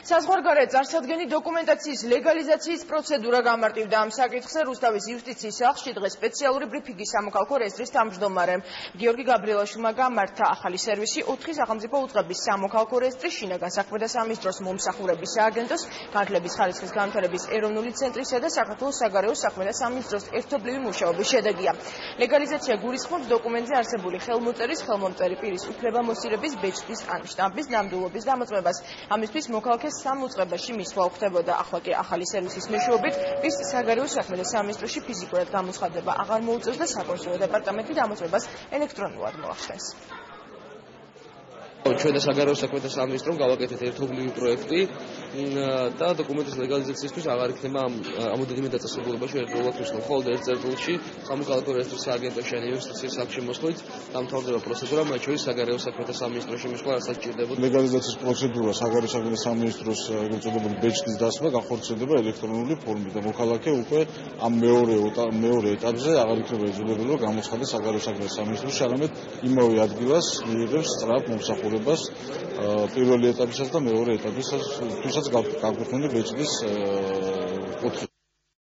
საზღვარგარეთ წარსადგენი დოკუმენტაციის ლეგალიზაციის პროცედურა გამარტივდა. ამ საკითხზე რუსთავის იუსტიციის სახლში დღეს სპეციალური ბრიფინგი სამოქალაქო რეესტრის თავმჯდომარემ გიორგი გაბრიელაშვილმა გამართა ახალი სერვისი 4 სახელმწიფო უწყების სამოქალაქო რეესტრის შინაგან საქმეთა სამინისტროს მომსახურების სააგენტოს, განათლების ხარისხის განვითარების ეროვნული ცენტრისა და საქართველოს საგარეო საქმეთა სამინისტროს ერთობლივი მუშაობის შედეგია. ლეგალიზაცია გულისხმობს დოკუმენტზე არსებული ხელმოწერის ხელმომწერი პირის უფლებამოსილების ბეჭდის ან შტამპის ნამდვილობის დამოწმებას. ამისთვის მოქალაქეს სამ უწყებაში მისვლა ხდებოდა. ახლა კი ახალი სერვისის მეშვეობით ის საგარეო საქმეთა სამინისტროში ფიზიკურად გამოცხადება აღარ მოუწევს და საკონსულო დეპარტამენტი დამოწმებას ელექტრონულად მოახდენს. ჩვენ და საგარეო საქმეთა სამინისტრომ გავაკეთეთ ერთობლივი პროექტი და დოკუმენტის ლეგალიზაციისთვის აღარ იქნება ამოდენიმე დაწესებულებაში ერთდროულად ვისხმობ. მხოლოდ ერთ წერტილში სამოქალაქო რეესტრის სააგენტოში ან იუსტიციის სახლში მოსვლით დამთავრდება პროცედურა, მათ შორის საგარეო საქმეთა სამინისტროში მისვლა, რასაც სჭირდებოდა. ლეგალიზაციის პროცედურა საგარეო საქმეთა სამინისტროს ეგრეთ წოდებული ბეჭდის დასმა განხორციელდება ელექტრონული ფორმით და მოქალაქე უკვე ამ მეორე ეტაპზე აღარ იქნება იძულებული გამოცხადდეს საგარეო საქმეთა სამინისტროში, არამედ იმავე ადგილას მიიღებს სწრაფ მომსახურებას პირველი ეტაპისას და მეორე ეტაპისას, თუმცა გაგვიქმნილი ბეჭდის კუთხე.